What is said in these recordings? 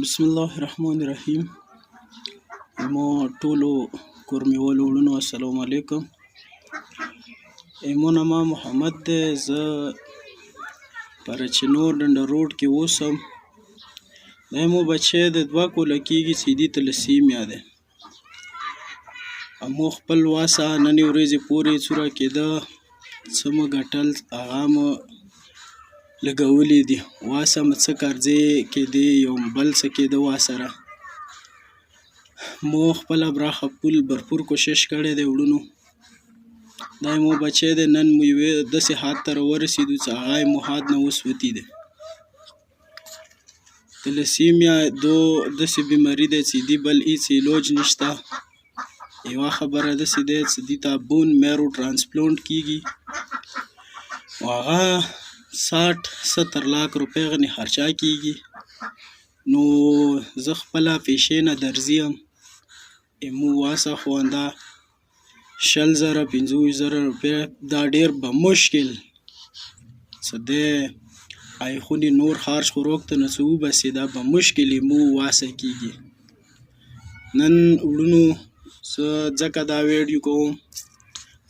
بسم الله الرحمن الرحیم. ما ټولو کورمیوالو وروڼو السلام علیکم. مو نامه محمد دی. زه پرچینور ډنډه روډ کې اوسم. دا مو بچی د 2 کاله کېږي چې دې ته لسیمیا دی. مو خپل واسه ننې ورځې پورې څوره کېده څه مو ګټل هغه مو لګولي دي. واسه مو څه قرضې کېدې یو بل څه کېده واسره. مو خپله براخه پول برپور کوشش کړی دی وړونو. دا مو بچی دی. نن مو یوې داسې حد ته راورسېدو چې هغه مو حد نه اوس وتي دی. تلسیمیا داسې بیماري دی چې دې بل هېڅ علاج نشته. یوه خبره داسې دی چې دې ته بون میرو ټرانسپلانټ کېږي او هغه 60-70 لاک روپۍ غنې خرچه کېږي. نو زه خپله پیسې نه درځي یم. مو واسه خو همدا 20,000-25,000 روپۍ دا ډېر به مشکل څه دی ایخونې نور خرچ خوراک ته نه څه وباسي دا به مشکل مو واسه کېږي. نن وړونو زه ځکه دا ویډیو کوم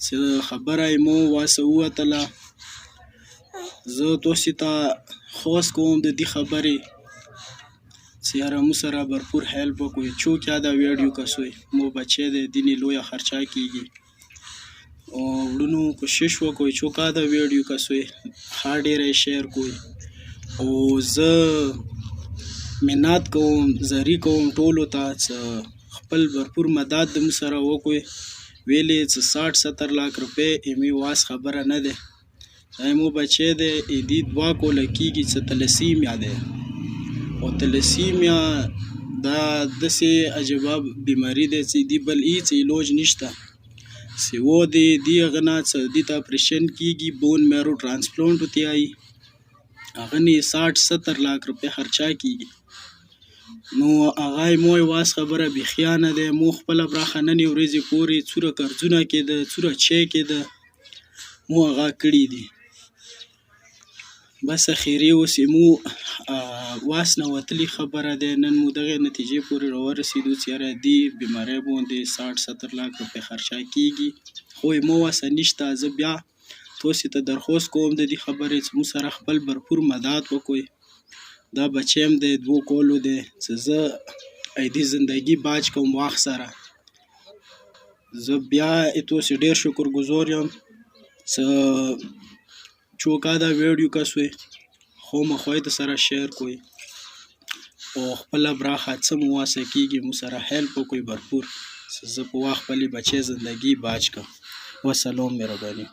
چې خبره مو واسه ووتله. زه تاسو ته خواست کوم د دې خبرې چې یاره مو سره برپور هیلپ وکړئ. چوک یا دا ویډیو کسوی مو بچی دی دینې لویه خرچه کېږي او وړونو کوشش وکړئ چوکا دا ویډیو کسوی ښه ډېره شیر کوئ. او زه منت کوم زری کوم ټولو ته چې خپل برپور مدد د مو سره وکړئ. ویلې چې 60-70 لاک روپۍ مې واس خبره نه دی. دا مو بچی دی دې 2 کاله کېږي چې تلسیمیا دی. او تلسیمیا دا داسې عجیبه بیماري دی چې دې بل هېڅ علاج نشته. سوا د دې هغه نه چې دې ته اپریشن کېږي بون میرو ټرانسپلانټ ورته وایي هغه نه 60-70 لاک روپۍ خرچه کېږي. نو هغه مو واس خبره بیخیا نه دی. مو خپله براخه ننې ورځې پورې څوره قرضونه کېده څوره چی کېده مو هغه کړي دي. بس اخري اوس مو واس نه وتلي خبره دی. نن مو دغې نتیجې پورې راورسېدو چې یاره دې بیمارۍ باندې 60-70 لاک روپۍ خرچه کېږي خو مو واسه نشته. زه بیا تاسو ته درخواست کوم د دې خبرې چې مو سره خپل برپور مدد وکړئ. دا بچی هم دی 2 کالو دی چې زه دې زندګي باج کوم وخت سره. زه بیا تاسو ډېر شکر ګزار یم چې چوکا دا ویډیو کسوی خو مخوی د سره شیر کوئ او خپله براخه څه مو واسه کېږي مو سره هیلپ وکړئ برپور چې زه په وخت خپلې بچی زندګي باج کړم. وسلام مهرباني.